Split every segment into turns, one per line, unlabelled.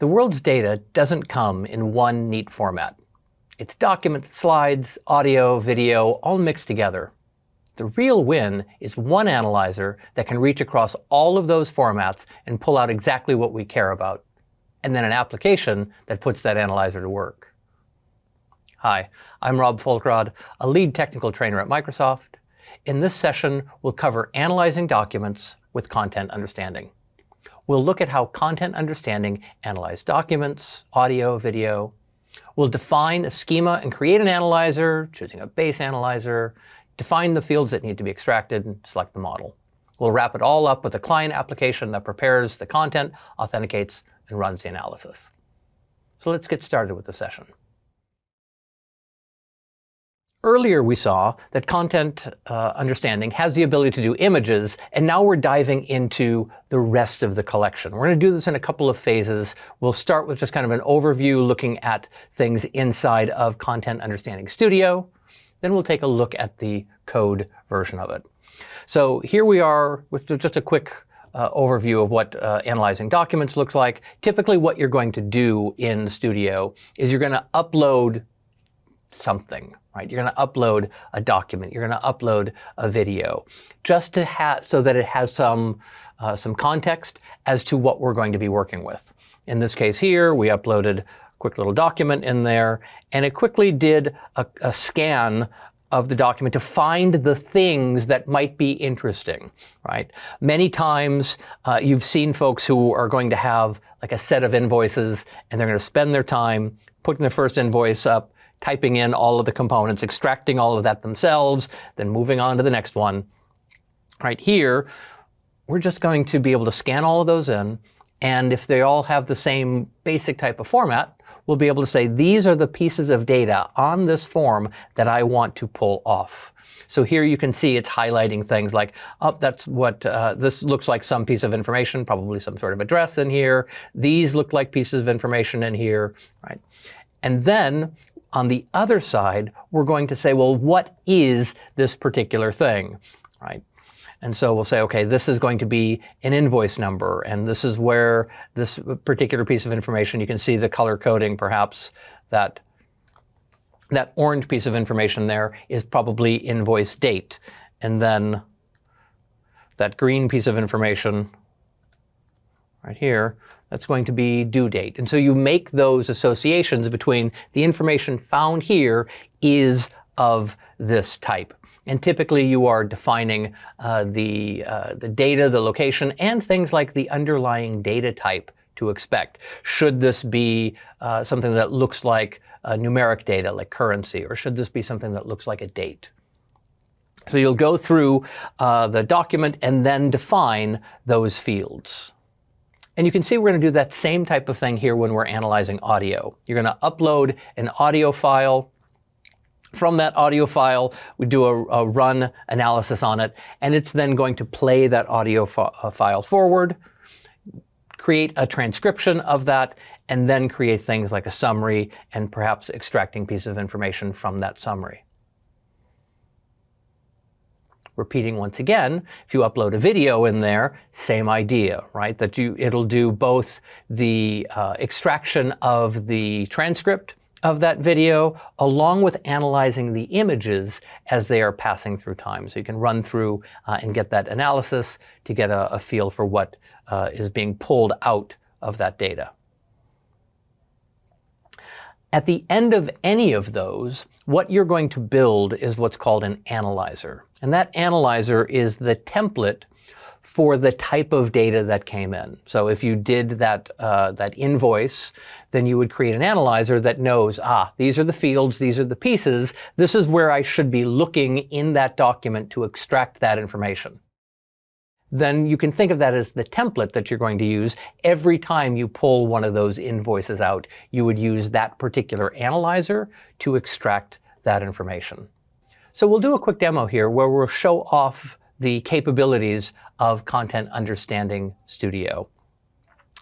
The world's data doesn't come in one neat format. It's documents, slides, audio, video, all mixed together. The real win is one analyzer that can reach across all of those formats and pull out exactly what we care about, and then an application that puts that analyzer to work. Hi, I'm Rob Folkrod, a lead technical trainer at Microsoft. In this session, we'll cover analyzing documents with content understanding. We'll look at how content understanding analyzes documents, audio, video. We'll define a schema and create an analyzer, choosing a base analyzer, define the fields that need to be extracted, and select the model. We'll wrap it all up with a client application that prepares the content, authenticates, and runs the analysis. So let's get started with the session. Earlier we saw that content understanding has the ability to do images, and now we're diving into the rest of the collection. We're going to do this in a couple of phases. We'll start with just kind of an overview looking at things inside of Content Understanding Studio. Then we'll take a look at the code version of it. So here we are with just a quick overview of what analyzing documents looks like. Typically what you're going to do in Studio is you're going to upload something, right? You're going to upload a document. You're going to upload a video, just to have so that it has some context as to what we're going to be working with. In this case here, we uploaded a quick little document in there, and it quickly did a scan of the document to find the things that might be interesting, right? Many times you've seen folks who are going to have like a set of invoices, and they're going to spend their time putting the first invoice up, typing in all of the components, extracting all of that themselves, then moving on to the next one. Right here, we're just going to be able to scan all of those in, and if they all have the same basic type of format, we'll be able to say, these are the pieces of data on this form that I want to pull off. So here you can see it's highlighting things like, oh, that's what, this looks like some piece of information, probably some sort of address in here. These look like pieces of information in here, right? And then on the other side, we're going to say, well, what is this particular thing, right? And so we'll say, okay, this is going to be an invoice number, and this is where this particular piece of information, you can see the color coding perhaps, that orange piece of information there is probably invoice date. And then that green piece of information right here, that's going to be due date. And so you make those associations between the information found here is of this type. And typically you are defining the data, the location, and things like the underlying data type to expect. Should this be something that looks like numeric data, like currency, or should this be something that looks like a date? So you'll go through the document and then define those fields. And you can see we're going to do that same type of thing here when we're analyzing audio. You're going to upload an audio file. From that audio file, we do a run analysis on it, and it's then going to play that audio file forward, create a transcription of that, and then create things like a summary and perhaps extracting pieces of information from that summary. Repeating once again, if you upload a video in there, same idea, right? That it'll do both the extraction of the transcript of that video, along with analyzing the images as they are passing through time. So you can run through and get that analysis to get a feel for what is being pulled out of that data. At the end of any of those, what you're going to build is what's called an analyzer. And that analyzer is the template for the type of data that came in. So if you did that invoice, then you would create an analyzer that knows, these are the fields, these are the pieces, this is where I should be looking in that document to extract that information. Then you can think of that as the template that you're going to use. Every time you pull one of those invoices out, you would use that particular analyzer to extract that information. So we'll do a quick demo here where we'll show off the capabilities of Content Understanding Studio.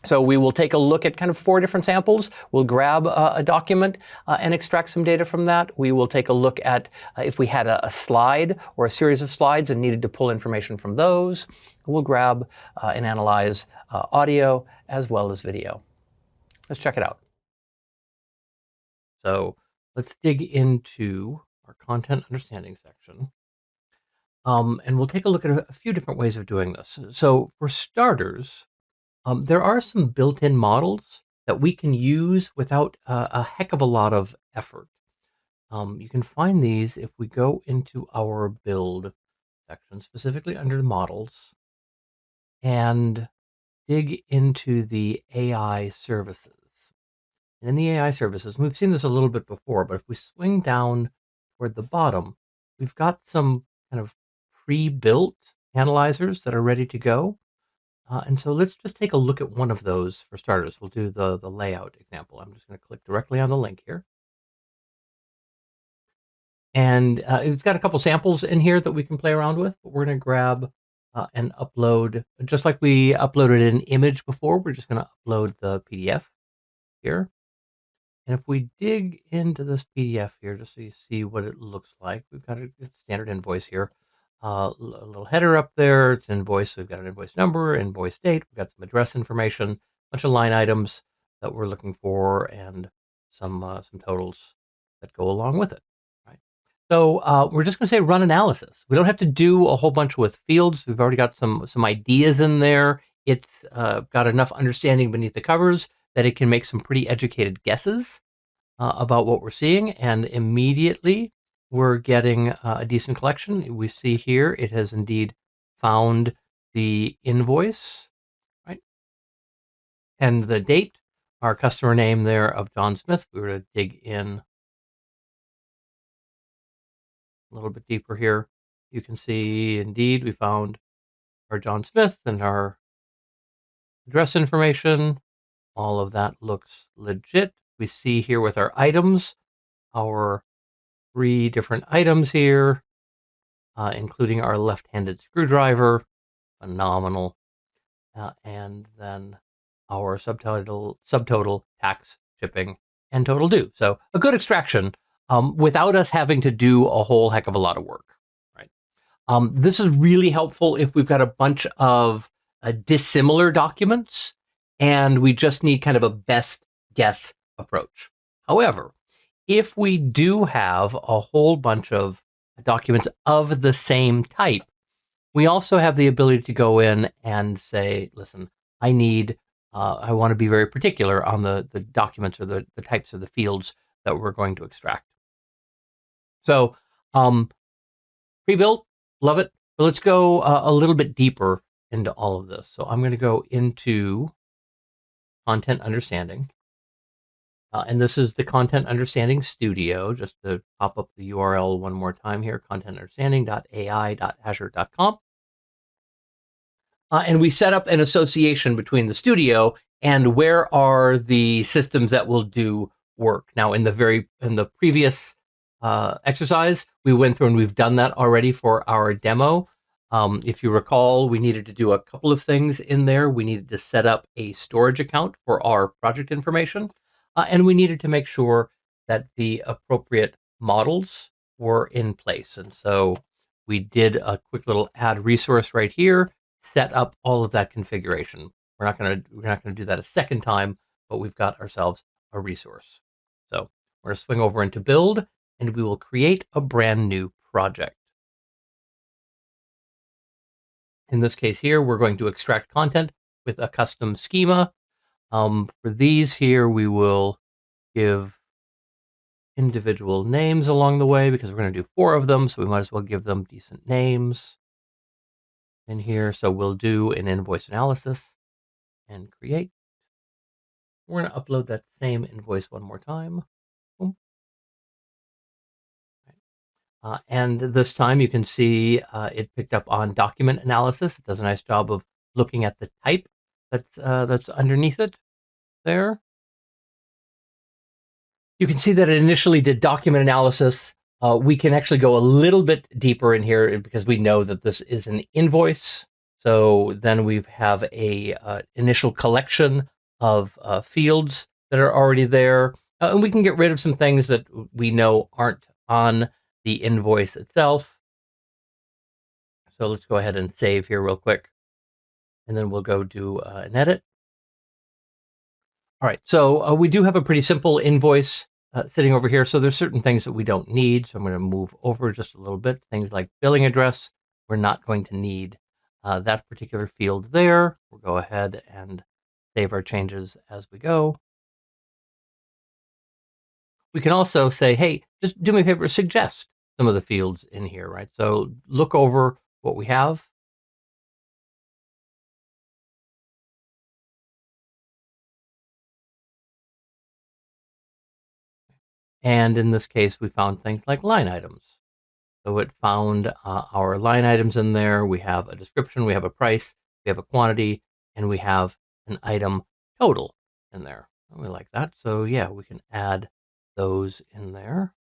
So we will take a look at kind of 4 different samples. We'll grab a document and extract some data from that. We will take a look at if we had a slide or a series of slides and needed to pull information from those. We'll grab and analyze audio as well as video. Let's check it out. So let's dig into our content understanding section. And we'll take a look at a few different ways of doing this. So for starters, there are some built-in models that we can use without a heck of a lot of effort. You can find these if we go into our build section, specifically under the models, and dig into the AI services. And in the AI services, we've seen this a little bit before, but if we swing down toward the bottom, we've got some kind of pre-built analyzers that are ready to go. And so let's just take a look at one of those for starters. We'll do the layout example. I'm just going to click directly on the link here. And it's got a couple samples in here that we can play around with, but we're going to grab and upload, just like we uploaded an image before, we're just going to upload the PDF here. And if we dig into this PDF here, just so you see what it looks like, we've got a standard invoice here. A little header up there, it's invoice, so we've got an invoice number, invoice date, we've got some address information, a bunch of line items that we're looking for, and some totals that go along with it. Right. So we're just going to say run analysis. We don't have to do a whole bunch with fields. We've already got some ideas in there. It's got enough understanding beneath the covers that it can make some pretty educated guesses about what we're seeing, and immediately we're getting a decent collection. We see here it has indeed found the invoice, right, and the date, our customer name there of John Smith. We were to dig in a little bit deeper here. You can see indeed we found our John Smith and our address information. All of that looks legit. We see here with our items, our 3 different items here, including our left-handed screwdriver, phenomenal, and then our subtotal, tax, shipping, and total due. So a good extraction without us having to do a whole heck of a lot of work, right? This is really helpful if we've got a bunch of dissimilar documents and we just need kind of a best guess approach. However, if we do have a whole bunch of documents of the same type, we also have the ability to go in and say, listen, I want to be very particular on the documents or the types of the fields that we're going to extract. So pre-built, love it. So let's go a little bit deeper into all of this. So I'm going to go into Content Understanding. And this is the Content Understanding Studio, just to pop up the URL one more time here, contentunderstanding.ai.azure.com. And we set up an association between the studio and where are the systems that will do work. Now, in the previous exercise, we went through and we've done that already for our demo. If you recall, we needed to do a couple of things in there. We needed to set up a storage account for our project information. And we needed to make sure that the appropriate models were in place. And so we did a quick little add resource right here, set up all of that configuration. We're not going to do that a second time, but we've got ourselves a resource. So we're going to swing over into build, and we will create a brand new project. In this case here, we're going to extract content with a custom schema. For these here, we will give individual names along the way because we're going to do 4 of them, so we might as well give them decent names in here. So we'll do an invoice analysis and create. We're going to upload that same invoice one more time. Boom. And this time you can see it picked up on document analysis. It does a nice job of looking at the type that's underneath it there. You can see that it initially did document analysis. We can actually go a little bit deeper in here because we know that this is an invoice. So then we have a initial collection of fields that are already there. And we can get rid of some things that we know aren't on the invoice itself. So let's go ahead and save here real quick. And then we'll go do an edit. All right, so we do have a pretty simple invoice sitting over here. So there's certain things that we don't need. So I'm going to move over just a little bit. Things like billing address, we're not going to need that particular field there. We'll go ahead and save our changes as we go. We can also say, hey, just do me a favor, suggest some of the fields in here, right? So look over what we have. And in this case, we found things like line items. So it found our line items in there. We have a description, we have a price, we have a quantity, and we have an item total in there. We like that. So yeah, we can add those in there.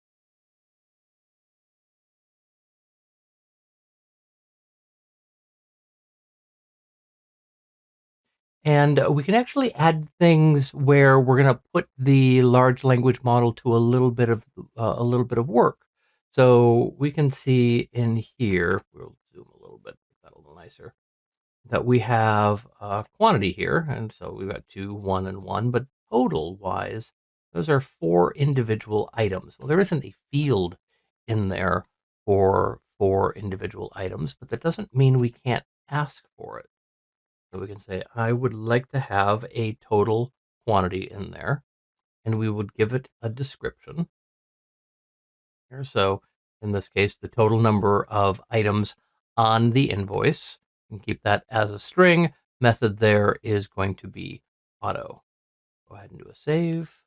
And we can actually add things where we're going to put the large language model to a little bit of work. So we can see in here, we'll zoom a little bit, make that a little nicer, that we have a quantity here. And so we've got 2, 1, and 1, but total wise, those are 4 individual items. Well, there isn't a field in there for 4 individual items, but that doesn't mean we can't ask for it. So we can say, I would like to have a total quantity in there, and we would give it a description here. So in this case, the total number of items on the invoice, and keep that as a string. Method there is going to be auto. Go ahead and do a save.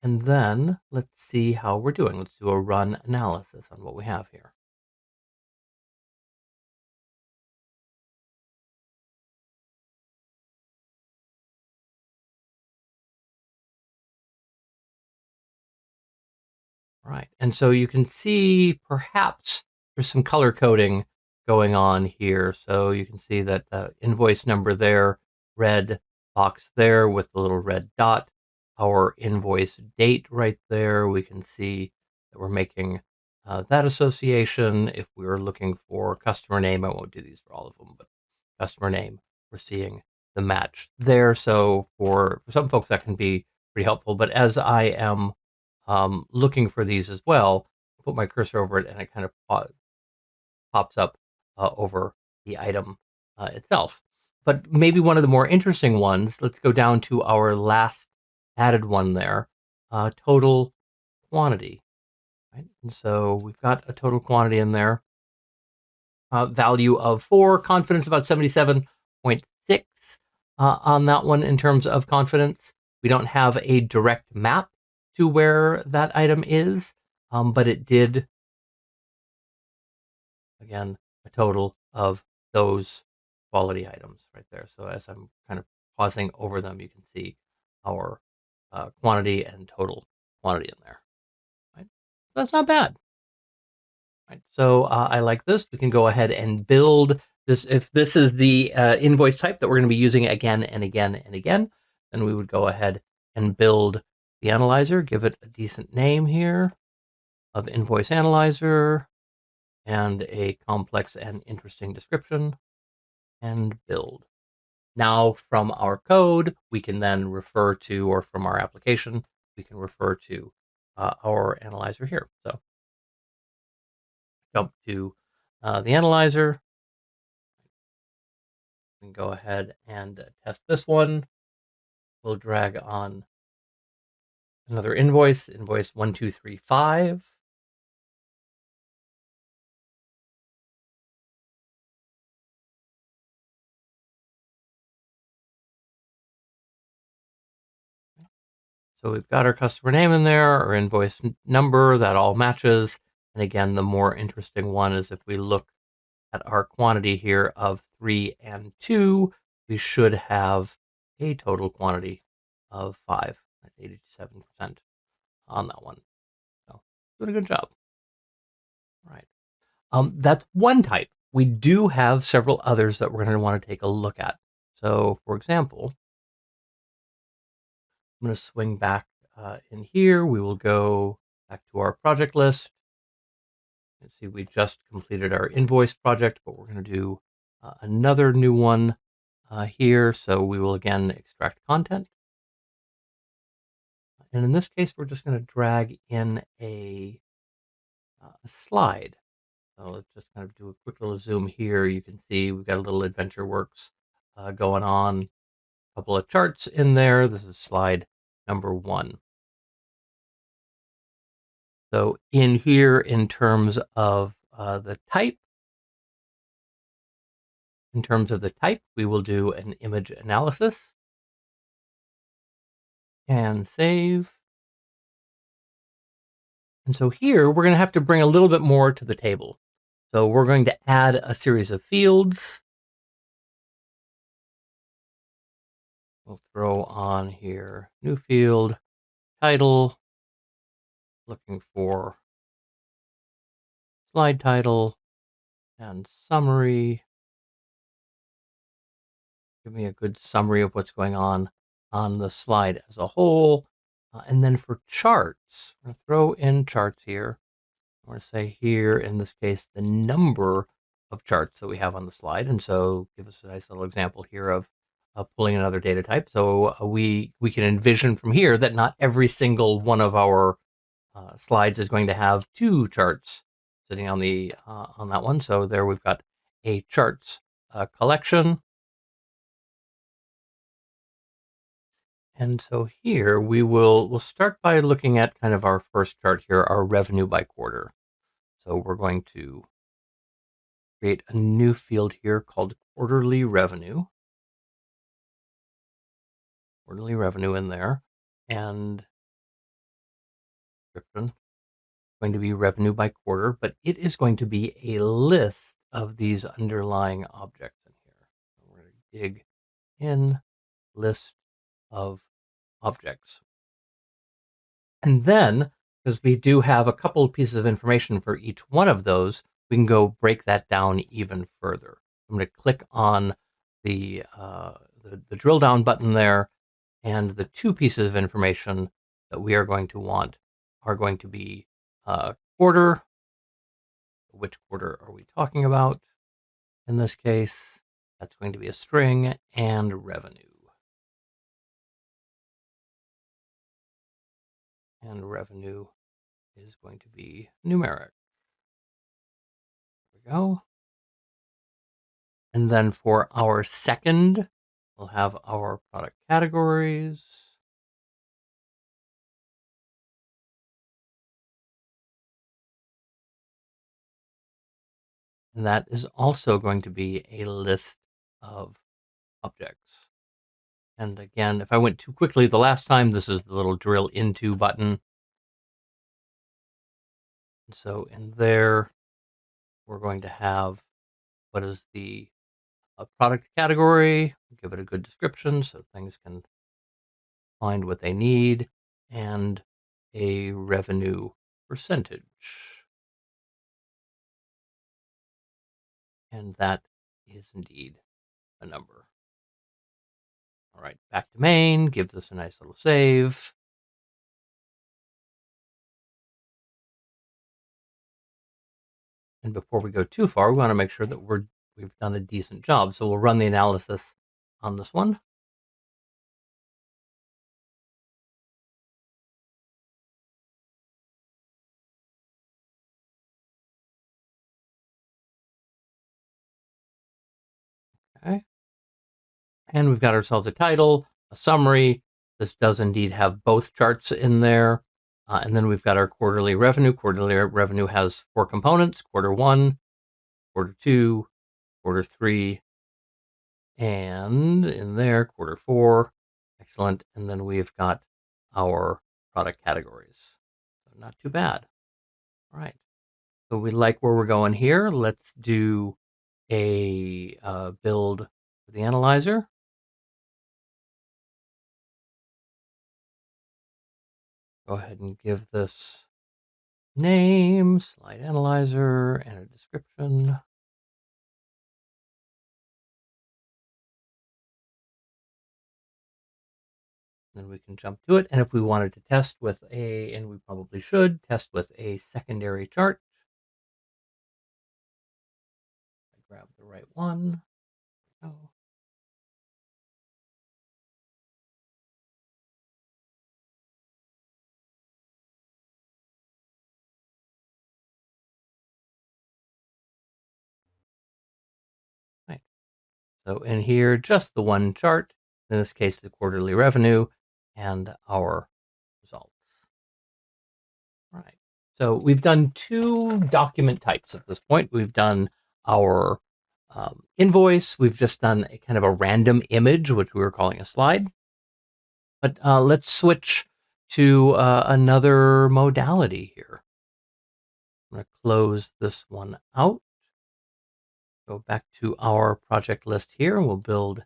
And then let's see how we're doing. Let's do a run analysis on what we have here. Right. And so you can see perhaps there's some color coding going on here. So you can see that invoice number there, red box there with the little red dot, our invoice date right there. We can see that we're making that association. If we were looking for customer name, I won't do these for all of them, but customer name, we're seeing the match there. So for some folks, that can be pretty helpful. But as I am looking for these as well, put my cursor over it and it kind of pops up over the item itself. But maybe one of the more interesting ones, let's go down to our last added one there, total quantity. Right? And so we've got a total quantity in there, value of 4, confidence about 77.6 on that one in terms of confidence. We don't have a direct map to where that item is, but it did, again, a total of those quality items right there. So as I'm kind of pausing over them, you can see our quantity and total quantity in there. Right? That's not bad. Right? So I like this. We can go ahead and build this. If this is the invoice type that we're going to be using again and again and again, then we would go ahead and build the analyzer, give it a decent name here of invoice analyzer and a complex and interesting description, and build. Now from our code, we can then refer to, or from our application, we can refer to our analyzer here. So jump to the analyzer. We can go ahead and test this one. We'll drag on another invoice, invoice 1235. So we've got our customer name in there, our invoice number, that all matches. And again, the more interesting one is if we look at our quantity here of 3 and 2, we should have a total quantity of 5. That's 87% on that one. So doing a good job. All right. That's one type. We do have several others that we're going to want to take a look at. So for example, I'm going to swing back in here. We will go back to our project list. Let's see, we just completed our invoice project, but we're going to do another new one here. So we will again extract content. And in this case, we're just going to drag in a slide. So let's just kind of do a quick little zoom here. You can see we've got a little AdventureWorks going on. A couple of charts in there. This is slide number 1. So in here, in terms of the type, we will do an image analysis and save. And so here, we're going to have to bring a little bit more to the table. So we're going to add a series of fields. We'll throw on here, new field, title, looking for slide title and summary. Give me a good summary of what's going on the slide as a whole. And then for charts, I'm going to throw in charts here. I want to say here, in this case, the number of charts that we have on the slide. And so give us a nice little example here of pulling another data type. So we can envision from here that not every single one of our slides is going to have 2 charts sitting on the on that one. So there we've got a charts collection. And so here we'll start by looking at kind of our first chart here, our revenue by quarter. So we're going to create a new field here called quarterly revenue. Quarterly revenue in there, and description going to be revenue by quarter, but it is going to be a list of these underlying objects in here. So we're going to dig in list of objects. And then, because we do have a couple of pieces of information for each one of those, we can go break that down even further. I'm going to click on the drill down button there, and the 2 pieces of information that we are going to want are going to be quarter. Which quarter are we talking about? In this case, that's going to be a string, and revenue. And revenue is going to be numeric. There we go. And then for our second, we'll have our product categories. And that is also going to be a list of objects. And again, if I went too quickly the last time, this is the little drill into button. So in there, we're going to have what is the product category, give it a good description so things can find what they need, and a revenue percentage. And that is indeed a number. All right, back to main, give this a nice little save. And before we go too far, we want to make sure that we've done a decent job. So we'll run the analysis on this one. Okay. And we've got ourselves a title, a summary. This does indeed have both charts in there. And then we've got our quarterly revenue. Quarterly revenue has 4 components: quarter 1, quarter 2, quarter 3, and in there, quarter 4. Excellent. And then we've got our product categories. So not too bad. All right. So we like where we're going here. Let's do a build for the analyzer. Go ahead and give this name, slide analyzer, and a description. Then we can jump to it. And if we wanted to test with and we probably should, test with a secondary chart. I grab the right one. Oh. So in here, just the one chart, in this case, the quarterly revenue and our results. All right. So we've done two document types at this point. We've done our invoice. We've just done a kind of a random image, which we were calling a slide. But let's switch to another modality here. I'm going to close this one out. Go back to our project list here, and we'll build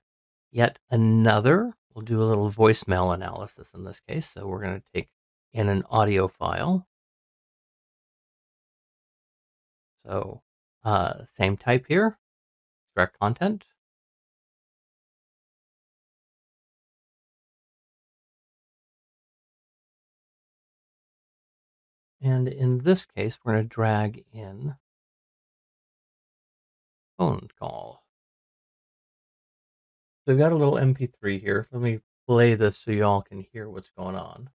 yet another. We'll do a little voicemail analysis in this case. So we're going to take in an audio file. So same type here, extract content. And in this case, we're going to drag in phone call. So we've got a little MP3 here. Let me play this so you all can hear what's going on.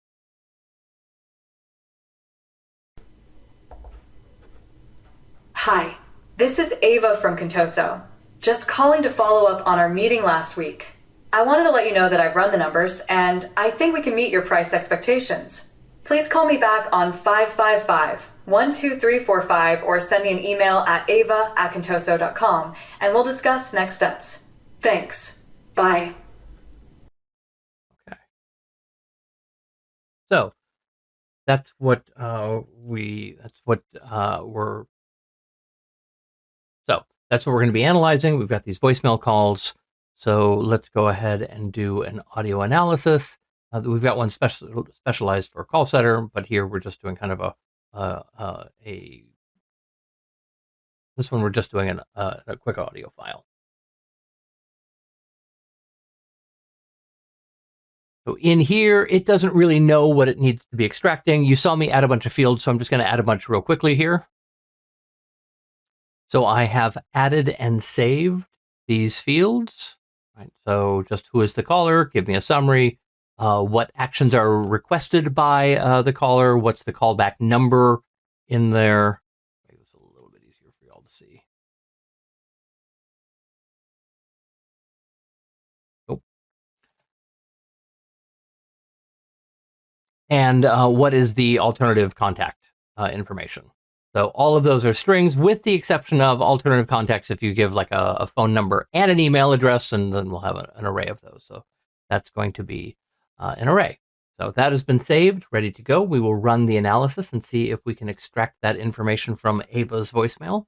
Hi, this is Ava from Contoso. Just calling to follow up on our meeting last week. I wanted to let you know that I've run the numbers and I think we can meet your price expectations. Please call me back on 555-12345 or send me an email at ava@contoso.com and we'll discuss next steps. Thanks. Bye.
Okay. So that's what we're going to be analyzing. We've got these voicemail calls. So let's go ahead and do an audio analysis. We've got one specialized for a call center, but here we're just doing kind of this one we're just doing a quick audio file. So in here, it doesn't really know what it needs to be extracting. You saw me add a bunch of fields, so I'm just going to add a bunch real quickly here. So I have added and saved these fields. Right, so just who is the caller, give me a summary, what actions are requested by the caller, what's the callback number in there. Make this a little bit easier for y'all to see. Oh. And what is the alternative contact information. So all of those are strings with the exception of alternative contacts if you give like a phone number and an email address, and then we'll have an array of those. So that's going to be an array. So that has been saved, ready to go. We will run the analysis and see if we can extract that information from Ava's voicemail.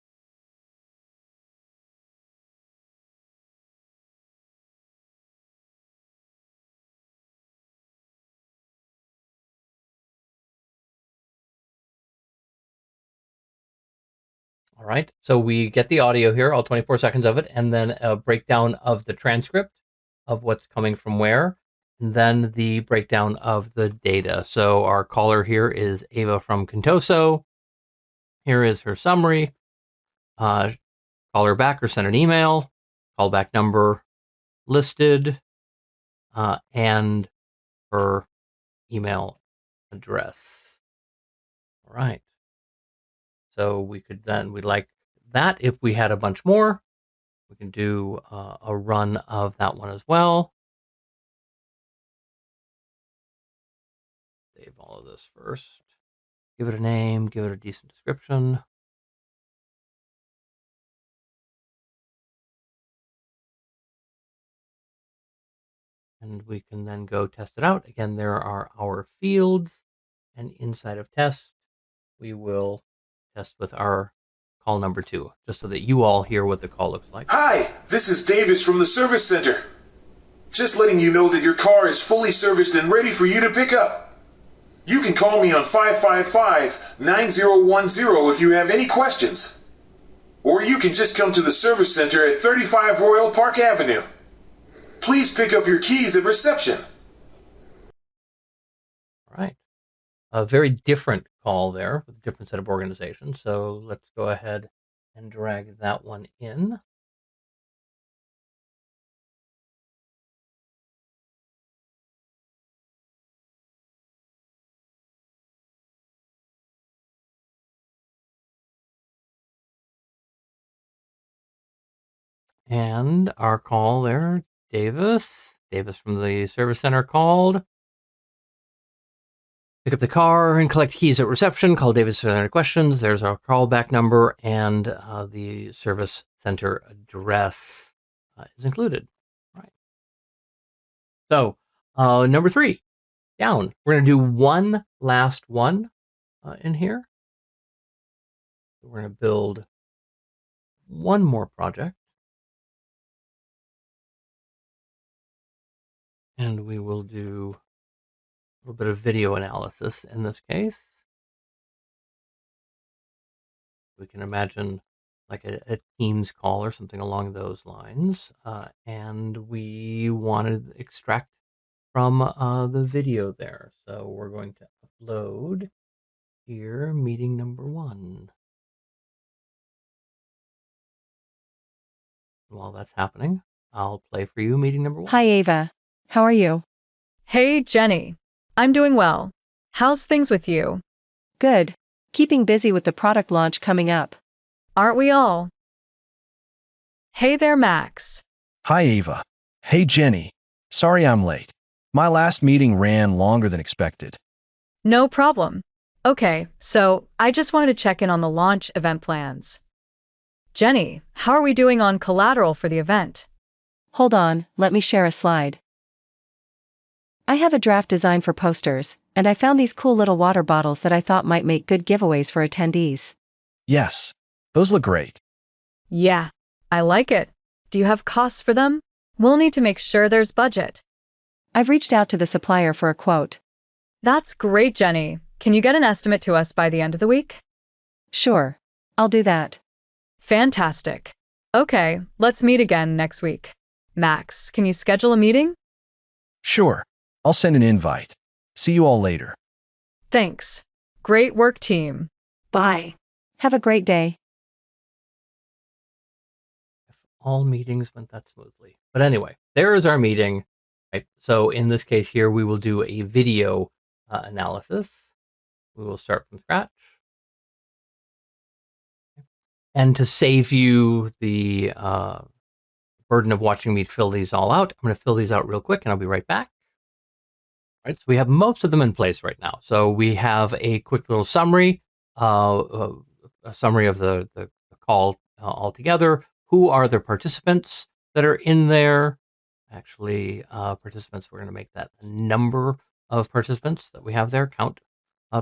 All right, so we get the audio here, all 24 seconds of it, and then a breakdown of the transcript of what's coming from where, and then the breakdown of the data. So our caller here is Ava from Contoso. Here is her summary. Call her back or send an email. Callback number listed, and her email address. All right. So we'd like that if we had a bunch more. We can do a run of that one as well. Save all of this first. Give it a name, give it a decent description. And we can then go test it out. Again, there are our fields. And inside of test, we will test with our call number 2, just so that you all hear what the call looks like.
Hi, this is Davis from the service center. Just letting you know that your car is fully serviced and ready for you to pick up. You can call me on 555-9010 if you have any questions. Or you can just come to the service center at 35 Royal Park Avenue. Please pick up your keys at reception.
All right. A very different call there with a different set of organizations. So let's go ahead and drag that one in. And our call there, Davis from the service center called. Pick up the car and collect keys at reception. Call Davis for any questions. There's our callback number, and the service center address is included. All right. So number 3, down. We're going to do one last one in here. We're going to build one more project. And we will do a little bit of video analysis in this case. We can imagine like a Teams call or something along those lines. And we want to extract from the video there. So we're going to upload here meeting number 1. While that's happening, I'll play for you meeting number 1.
Hi, Ava. How are you?
Hey, Jenny. I'm doing well. How's things with you?
Good. Keeping busy with the product launch coming up.
Aren't we all? Hey there, Max.
Hi, Ava. Hey, Jenny. Sorry I'm late. My last meeting ran longer than expected.
No problem. Okay, so I just wanted to check in on the launch event plans. Jenny, how are we doing on collateral for the event?
Hold on, let me share a slide. I have a draft design for posters, and I found these cool little water bottles that I thought might make good giveaways for attendees.
Yes, those look great.
Yeah, I like it. Do you have costs for them? We'll need to make sure there's budget.
I've reached out to the supplier for a quote.
That's great, Jenny. Can you get an estimate to us by the end of the week?
Sure, I'll do that.
Fantastic. Okay, let's meet again next week. Max, can you schedule a meeting?
Sure, I'll send an invite. See you all later.
Thanks. Great work, team.
Bye. Have a great day.
If all meetings went that smoothly. But anyway, there is our meeting. Right? So in this case here, we will do a video analysis. We will start from scratch. And to save you the burden of watching me fill these all out, I'm going to fill these out real quick and I'll be right back. All right, so we have most of them in place right now. So we have a quick little summary, a summary of the call altogether. Who are the participants that are in there? Actually, participants, we're going to make that the number of participants that we have there, count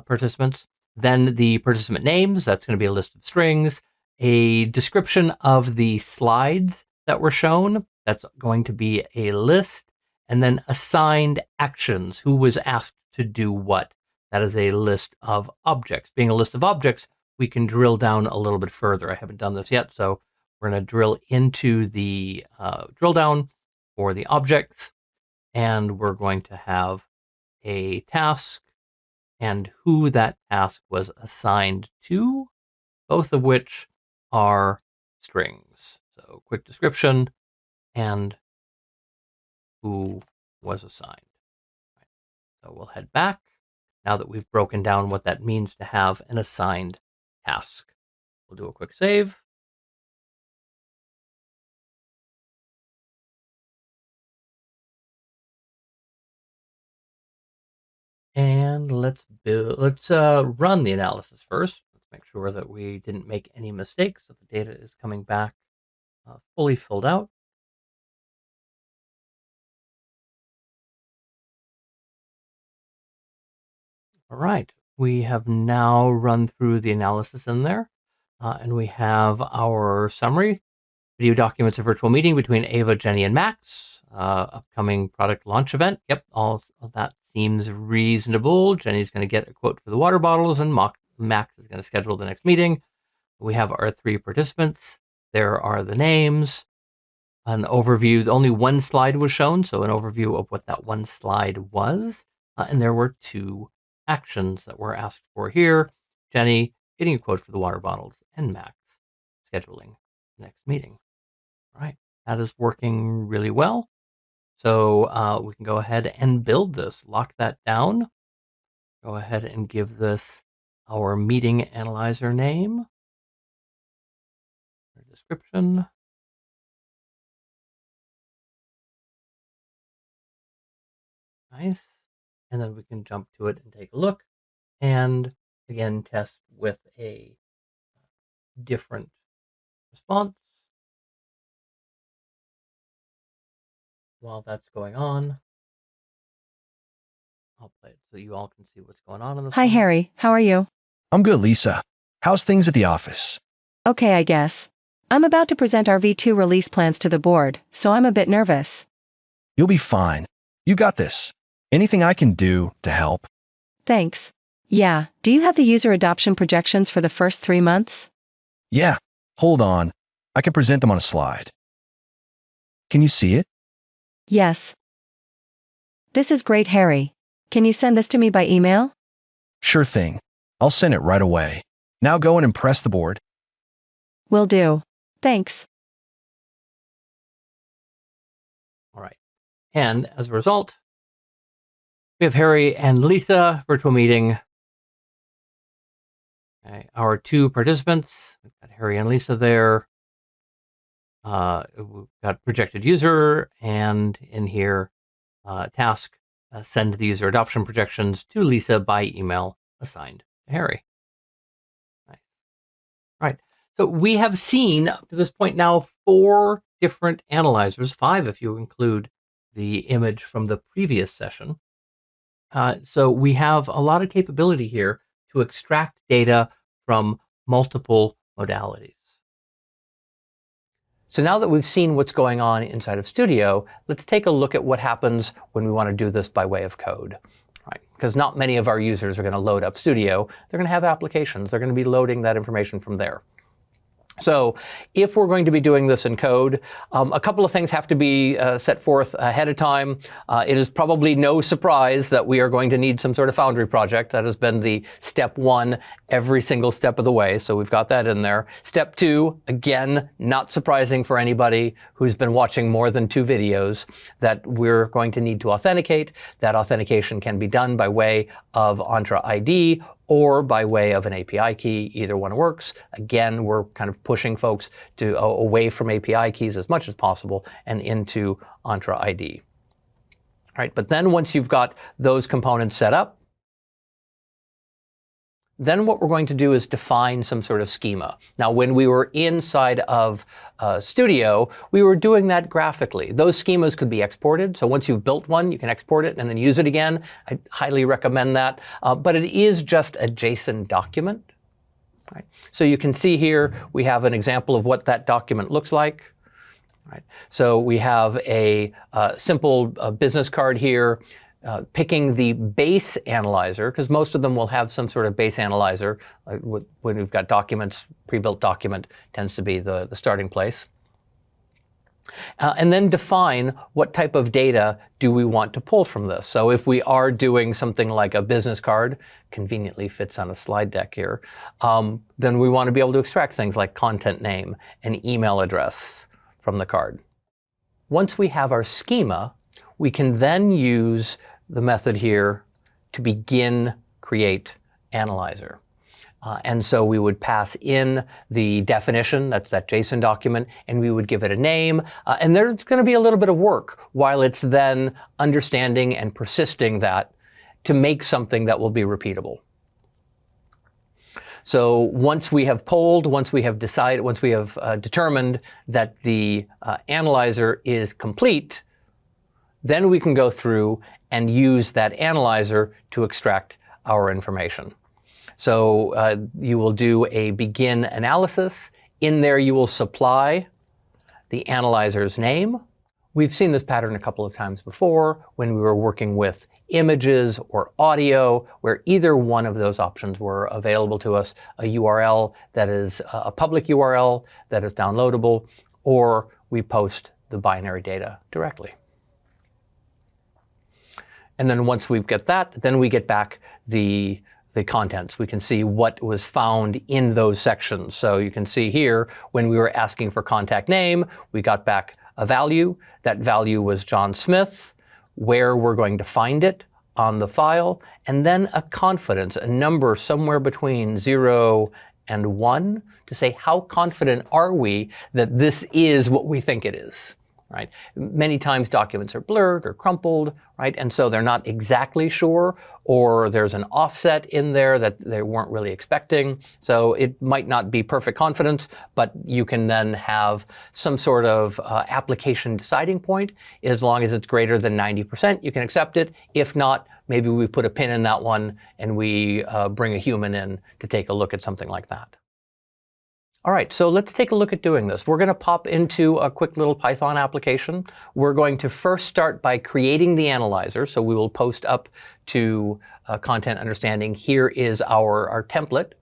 participants. Then the participant names, that's going to be a list of strings. A description of the slides that were shown, that's going to be a list. And then assigned actions, who was asked to do what. That is a list of objects. Being a list of objects, we can drill down a little bit further. I haven't done this yet, so we're going to drill into the drill down for the objects, and we're going to have a task and who that task was assigned to, both of which are strings. So quick description and who was assigned. Right. So we'll head back now that we've broken down what that means to have an assigned task. We'll do a quick save. And let's run the analysis first. Let's make sure that we didn't make any mistakes, that the data is coming back fully filled out. All right, we have now run through the analysis in there, and we have our summary. Video documents a virtual meeting between Ava, Jenny, and Max. Upcoming product launch event. Yep, all of that seems reasonable. Jenny's going to get a quote for the water bottles, and Max is going to schedule the next meeting. We have our 3 participants. There are the names. An overview. Only one slide was shown, so an overview of what that one slide was. And there were 2 actions that were asked for here. Jenny getting a quote for the water bottles, and Max scheduling the next meeting. All right, that is working really well. So we can go ahead and build this, lock that down. Go ahead and give this our meeting analyzer name, description. Nice. And then we can jump to it and take a look. And again, test with a different response. While that's going on, I'll play it so you all can see what's going on in this
Hi,
one.
Harry. How are you?
I'm good, Lisa. How's things at the office?
Okay, I guess. I'm about to present our V2 release plans to the board, so I'm a bit nervous.
You'll be fine. You got this. Anything I can do to help?
Thanks. Yeah, do you have the user adoption projections for the first 3 months?
Yeah. Hold on. I can present them on a slide. Can you see it?
Yes. This is great, Harry. Can you send this to me by email?
Sure thing. I'll send it right away. Now go and impress the board.
Will do. Thanks.
All right. And as a result, we have Harry and Lisa virtual meeting. Okay, our 2 participants, we've got Harry and Lisa there. We've got projected user, and in here, task, send the user adoption projections to Lisa by email assigned to Harry. Nice. All right. So we have seen up to this point now 4 different analyzers, 5 if you include the image from the previous session. So we have a lot of capability here to extract data from multiple modalities. So now that we've seen what's going on inside of Studio, let's take a look at what happens when we want to do this by way of code. Right? Because not many of our users are going to load up Studio. They're going to have applications. They're going to be loading that information from there. So if we're going to be doing this in code, a couple of things have to be set forth ahead of time. It is probably no surprise that we are going to need some sort of Foundry project. That has been the step 1 every single step of the way. So we've got that in there. Step 2, again, not surprising for anybody who's been watching more than 2 videos, that we're going to need to authenticate. That authentication can be done by way of Entra ID or by way of an API key. Either one works. Again, we're kind of pushing folks to away from API keys as much as possible and into Entra ID. All right, but then once you've got those components set up, then what we're going to do is define some sort of schema. Now, when we were inside of Studio, we were doing that graphically. Those schemas could be exported. So once you've built one, you can export it and then use it again. I highly recommend that. But it is just a JSON document. Right? So you can see here, we have an example of what that document looks like. Right? So we have a simple business card here. Picking the base analyzer, because most of them will have some sort of base analyzer. When we've got documents, pre-built document tends to be the starting place. And then define what type of data do we want to pull from this. So if we are doing something like a business card, conveniently fits on a slide deck here, then we want to be able to extract things like content name and email address from the card. Once we have our schema, we can then use the method here to begin create analyzer. And so we would pass in the definition, that's that JSON document, and we would give it a name. And there's going to be a little bit of work while it's then understanding and persisting that to make something that will be repeatable. So once we have polled, once we have decided, once we have determined that the analyzer is complete, then we can go through and use that analyzer to extract our information. So you will do a begin analysis. In there you will supply the analyzer's name. We've seen this pattern a couple of times before when we were working with images or audio, where either one of those options were available to us, a URL that is a public URL that is downloadable, or we post the binary data directly. And then once we get that, then we get back the contents. We can see what was found in those sections. So you can see here, when we were asking for contact name, we got back a value. That value was John Smith, where we're going to find it on the file, and then a confidence, a number somewhere between 0 and 1 to say how confident are we that this is what we think it is. right? Many times documents are blurred or crumpled, right? And so they're not exactly sure, or there's an offset in there that they weren't really expecting. So it might not be perfect confidence, but you can then have some sort of application deciding point. As long as it's greater than 90%, you can accept it. If not, maybe we put a pin in that one and we bring a human in to take a look at something like that. All right, so let's take a look at doing this. We're going to pop into a quick little Python application. We're going to first start by creating the analyzer. So we will post up to Content Understanding. Here is our template.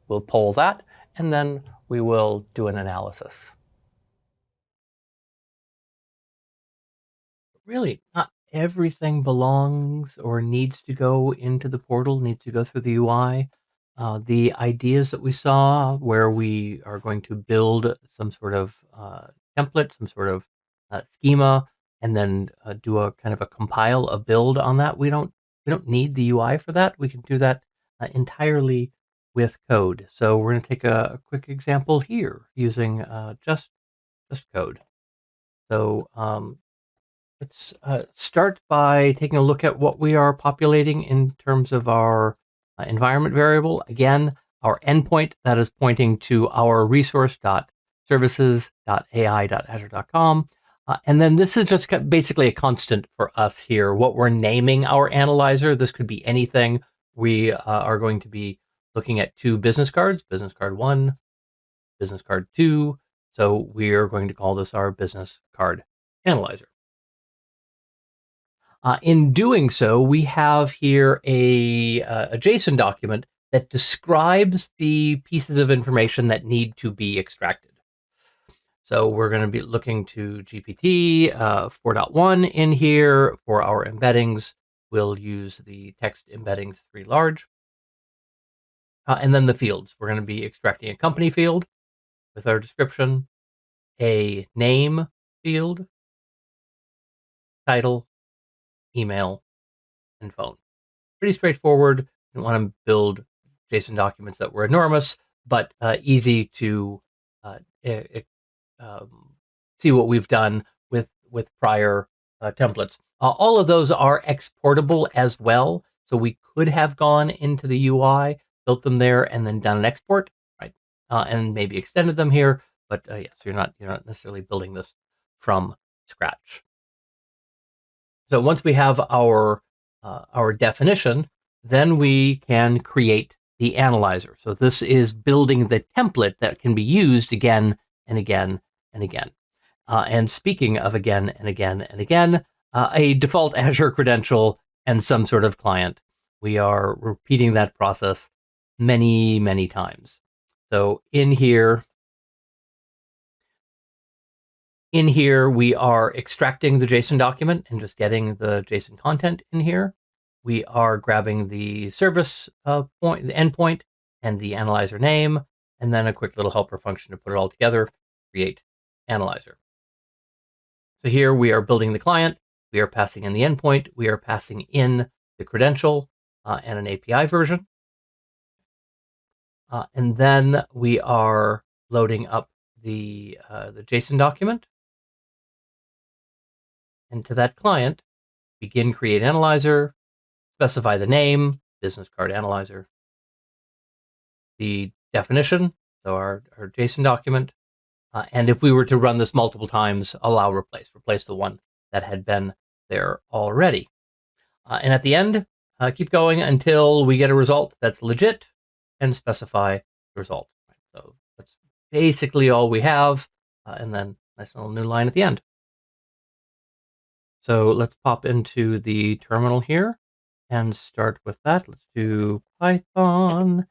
We'll pull that, and then we will do an analysis. Really, not everything belongs or needs to go into the portal, needs to go through the UI. The ideas that we saw where we are going to build some sort of template, some sort of schema, and then do a kind of a compile, a build on that. We don't need the UI for that. We can do that entirely with code. So we're going to take a quick example here using just code. So let's start by taking a look at what we are populating in terms of our environment variable. Again, our endpoint that is pointing to our resource.services.ai.azure.com. And then this is just basically a constant for us here, what we're naming our analyzer. This could be anything. We are going to be looking at 2 business cards, business card 1, business card 2. So we are going to call this our business card analyzer. In doing so, we have here a JSON document that describes the pieces of information that need to be extracted. So we're going to be looking to GPT 4.1 in here. For our embeddings, we'll use the text embeddings 3 large. And then the fields. We're going to be extracting a company field with our description, a name field, title, email, and phone. Pretty straightforward. You don't want to build JSON documents that were enormous, but easy to see what we've done with prior templates. All of those are exportable as well. So we could have gone into the UI, built them there, and then done an export, right? And maybe extended them here. But yeah, so you're not necessarily building this from scratch. So once we have our definition, then we can create the analyzer. So this is building the template that can be used again and again and again. And speaking of again and again and again, a default Azure credential and some sort of client. We are repeating that process many, many times. So in here, we are extracting the JSON document and just getting the JSON content in here. We are grabbing the service point, the endpoint, and the analyzer name, and then a quick little helper function to put it all together, create analyzer. So here we are building the client, we are passing in the endpoint, we are passing in the credential and an API version. And then we are loading up the JSON document. And to that client, begin create analyzer, specify the name, business card analyzer, the definition, so our JSON document, and if we were to run this multiple times, allow replace the one that had been there already. And at the end, keep going until we get a result that's legit and specify the result. So that's basically all we have, and then nice little new line at the end. So let's pop into the terminal here and start with that. Let's do Python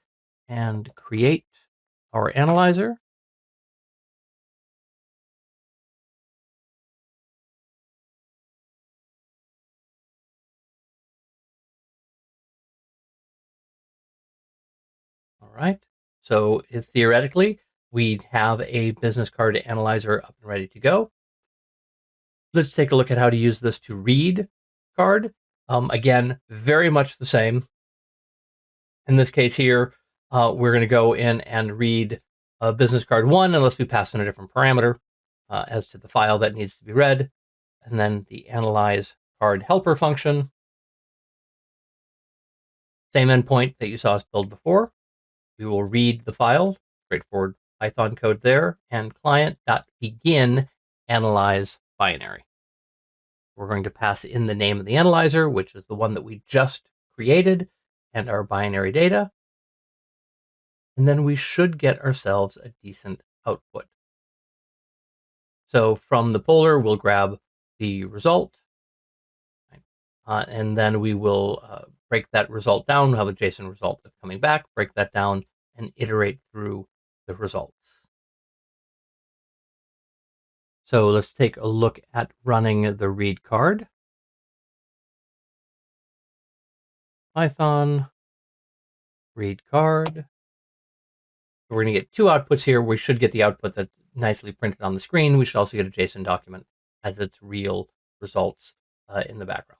and create our analyzer. All right. So theoretically, we'd have a business card analyzer up and ready to go. Let's take a look at how to use this to read card. Again, very much the same. In this case here, we're going to go in and read business card 1 unless we pass in a different parameter. as to the file that needs to be read, and then the analyze card helper function. Same endpoint that you saw us build before. We will read the file, straightforward Python code there, and client.begin analyze binary. We're going to pass in the name of the analyzer, which is the one that we just created, and our binary data. And then we should get ourselves a decent output. So from the poller, we'll grab the result, and then we will break that result down. We'll have a JSON result that's coming back, break that down, and iterate through the results. So let's take a look at running the read card. Python read card. We're going to get two outputs here. We should get the output that's nicely printed on the screen. We should also get a JSON document as its real results in the background.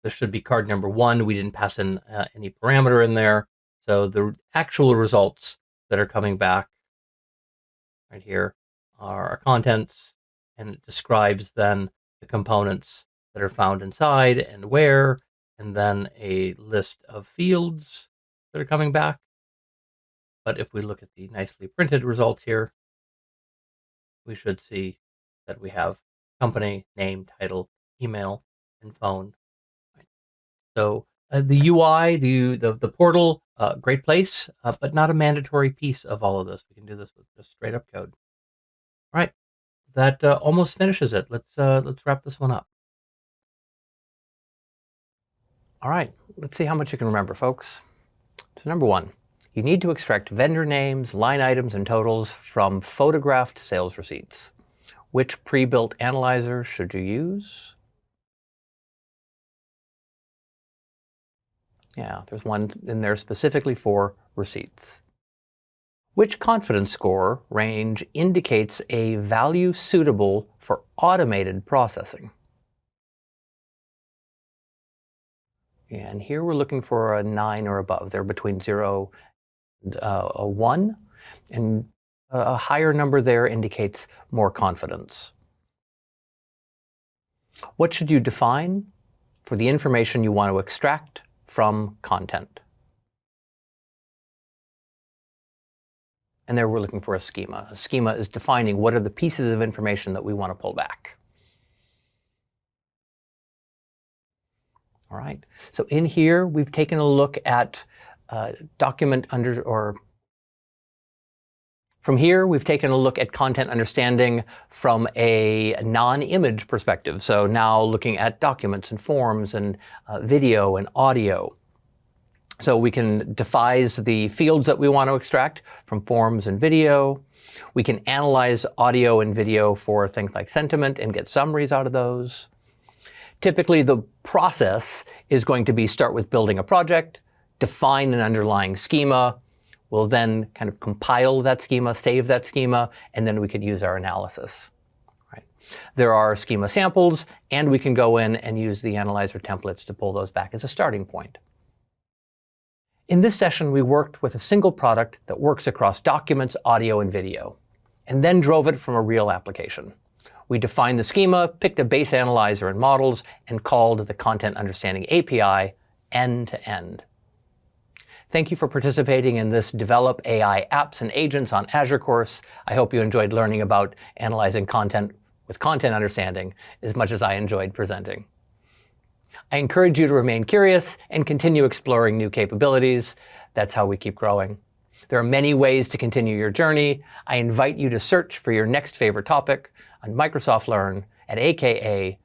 This should be card number 1. We didn't pass in any parameter in there. So the actual results that are coming back right here are our contents, and it describes then the components that are found inside and where, and then a list of fields that are coming back. But if we look at the nicely printed results here, we should see that we have company, name, title, email, and phone. So the UI, the portal, great place, but not a mandatory piece of all of this. We can do this with just straight up code. All right, that almost finishes it. Let's wrap this one up. All right, let's see how much you can remember, folks. So number 1, you need to extract vendor names, line items, and totals from photographed sales receipts. Which pre-built analyzer should you use? Yeah, there's one in there specifically for receipts. Which confidence score range indicates a value suitable for automated processing? And here we're looking for a 9 or above. They're between 0 and a 1. And a higher number there indicates more confidence. What should you define for the information you want to extract from content? And there we're looking for a schema. A schema is defining what are the pieces of information that we want to pull back. All right, so in here we've taken a look at from here we've taken a look at content understanding from a non-image perspective. So now looking at documents and forms and video and audio. So we can devise the fields that we want to extract from forms and video. We can analyze audio and video for things like sentiment and get summaries out of those. Typically, the process is going to be start with building a project, define an underlying schema. We'll then kind of compile that schema, save that schema, and then we can use our analysis. Right. There are schema samples, and we can go in and use the analyzer templates to pull those back as a starting point. In this session, we worked with a single product that works across documents, audio, and video, and then drove it from a real application. We defined the schema, picked a base analyzer and models, and called the Content Understanding API end-to-end. Thank you for participating in this Develop AI Apps and Agents on Azure course. I hope you enjoyed learning about analyzing content with content understanding as much as I enjoyed presenting. I encourage you to remain curious and continue exploring new capabilities. That's how we keep growing. There are many ways to continue your journey. I invite you to search for your next favorite topic on Microsoft Learn at aka.ms/learn.